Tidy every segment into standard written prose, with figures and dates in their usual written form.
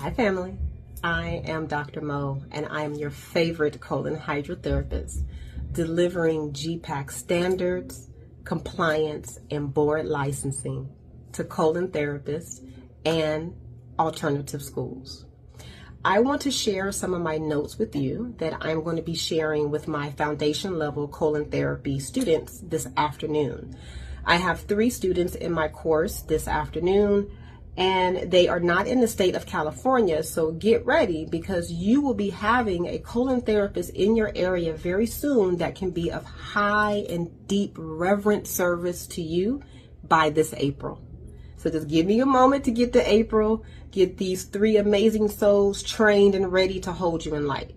Hi family, I am Dr. Mo and I am your favorite colon hydrotherapist, delivering GPAC standards, compliance, and board licensing to colon therapists and alternative schools. I want to share some of my notes with you that I'm going to be sharing with my foundation level colon therapy students this afternoon. I have 3 students in my course this afternoon, and they are not in the state of California, so get ready because you will be having a colon therapist in your area very soon that can be of high and deep reverent service to you by this April. So just give me a moment to get to April, get these 3 amazing souls trained and ready to hold you in light.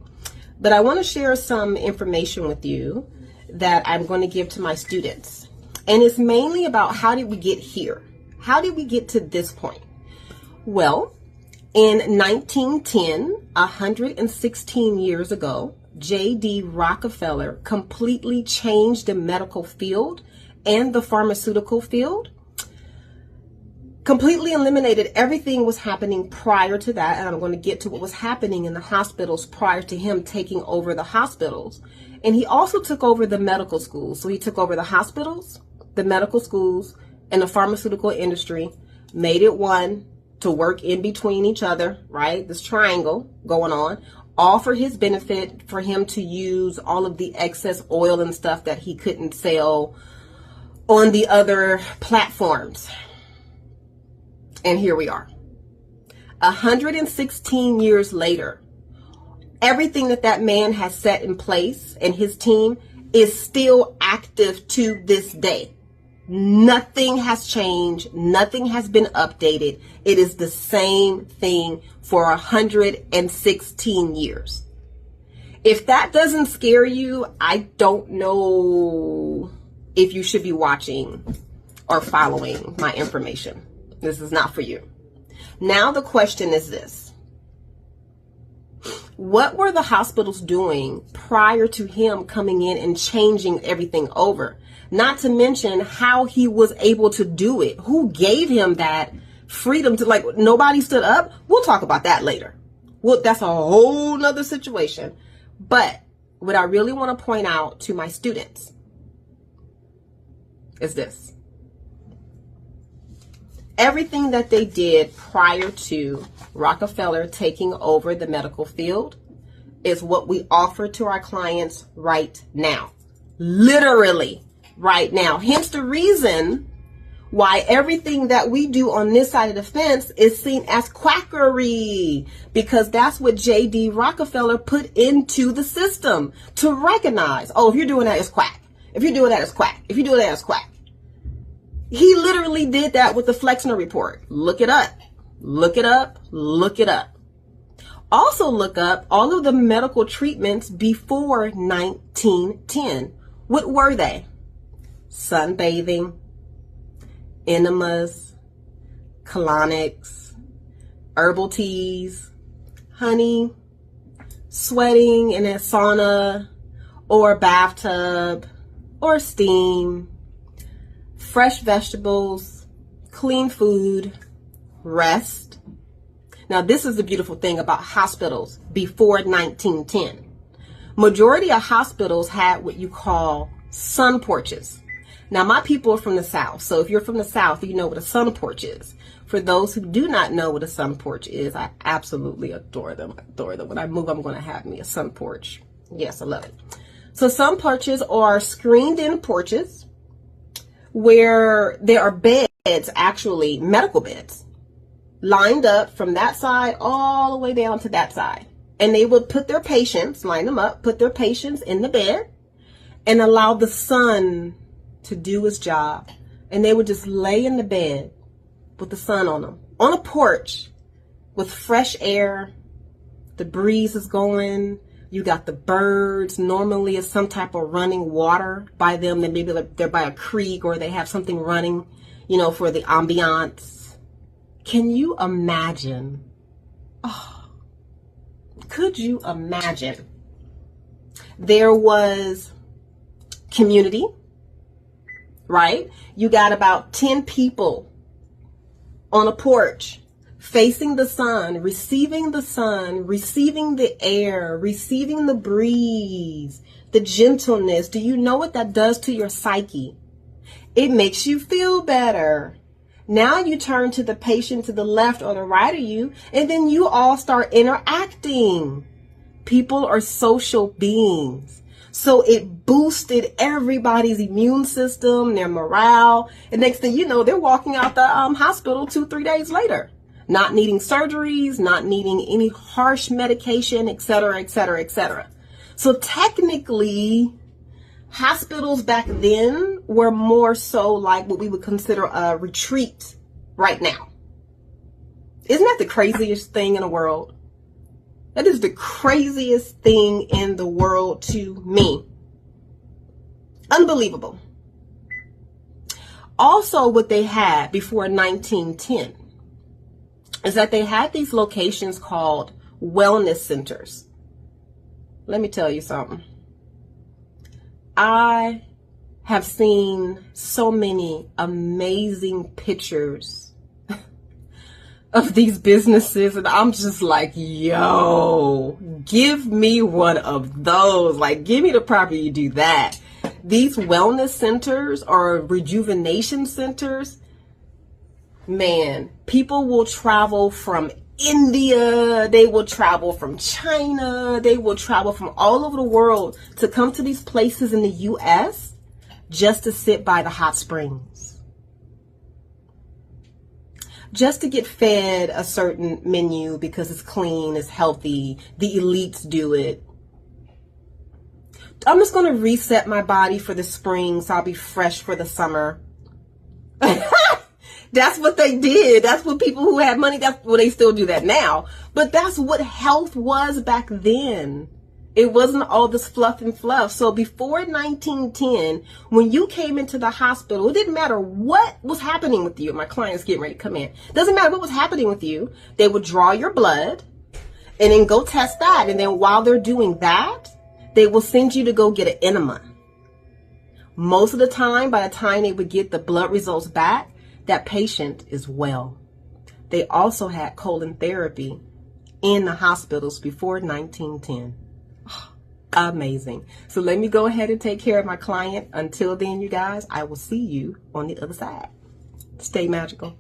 But I want to share some information with you that I'm going to give to my students. And it's mainly about how did we get here? How did we get to this point? Well, in 1910, 116 years ago, J.D. Rockefeller completely changed the medical field and the pharmaceutical field, completely eliminated everything was happening prior to that, and I'm going to get to what was happening in the hospitals prior to him taking over the hospitals. And he also took over the medical schools. So he took over the hospitals, the medical schools, and the pharmaceutical industry, made it one to work in between each other, right? This triangle going on, all for his benefit, for him to use all of the excess oil and stuff that he couldn't sell on the other platforms. And here we are. 116 years later, everything that man has set in place and his team is still active to this day. Nothing has changed. Nothing has been updated. It is the same thing for 116 years. If that doesn't scare you, I don't know if you should be watching or following my information. This is not for you. Now the question is this. What were the hospitals doing prior to him coming in and changing everything over? Not to mention how he was able to do it. Who gave him that freedom to, like, nobody stood up? We'll talk about that later. Well, that's a whole nother situation. But what I really want to point out to my students is this. Everything that they did prior to Rockefeller taking over the medical field is what we offer to our clients right now. Literally right now. Hence the reason why everything that we do on this side of the fence is seen as quackery, because that's what J.D. Rockefeller put into the system to recognize, oh, if you're doing that, it's quack. If you're doing that, it's quack. If you're doing that, it's quack. He literally did that with the Flexner report. Look it up. Look it up. Look it up. Also look up all of the medical treatments before 1910. What were they? Sunbathing, enemas, colonics, herbal teas, honey, sweating in a sauna or bathtub or steam, fresh vegetables, clean food, rest. Now, this is the beautiful thing about hospitals before 1910. Majority of hospitals had what you call sun porches. Now, my people are from the South, so if you're from the South, you know what a sun porch is. For those who do not know what a sun porch is, I absolutely adore them. I adore them. When I move, I'm going to have me a sun porch. Yes, I love it. So sun porches are screened-in porches where there are beds, actually medical beds, lined up from that side all the way down to that side. And they would put their patients, line them up, put their patients in the bed and allow the sun to do his job. And they would just lay in the bed with the sun on them, on a porch with fresh air. The breeze is going. You got the birds. Normally it's some type of running water by them. Maybe they're by a creek or they have something running, you know, for the ambiance. Can you imagine? Oh, could you imagine? There was community, right? You got about 10 people on a porch facing the sun, receiving the air, receiving the breeze, the gentleness. Do you know what that does to your psyche? It makes you feel better. Now you turn to the patient to the left or the right of you, and then you all start interacting. People are social beings. So it boosted everybody's immune system, their morale. And next thing you know, they're walking out the hospital 2-3 days later, not needing surgeries, not needing any harsh medication, etc., etc., etc. So technically, hospitals back then were more so like what we would consider a retreat right now. Isn't that the craziest thing in the world? That is the craziest thing in the world to me. Unbelievable. Also, what they had before 1910 is that they had these locations called wellness centers. Let me tell you something. I have seen so many amazing pictures of these businesses, and I'm just like, yo, give me one of those. Like, give me the property to do that. These wellness centers or rejuvenation centers, man, people will travel from India, they will travel from China, they will travel from all over the world to come to these places in the US just to sit by the hot springs. Just to get fed a certain menu because it's clean, it's healthy, the elites do it. I'm just going to reset my body for the spring so I'll be fresh for the summer. That's what they did. That's what people who had money, they still do that now. But that's what health was back then. It wasn't all this fluff and fluff. So before 1910, when you came into the hospital, it didn't matter what was happening with you. My client's getting ready to come in. Doesn't matter what was happening with you. They would draw your blood and then go test that. And then while they're doing that, they will send you to go get an enema. Most of the time, by the time they would get the blood results back, that patient is well. They also had colon therapy in the hospitals before 1910. Amazing. So let me go ahead and take care of my client. Until then, you guys, I will see you on the other side. Stay magical.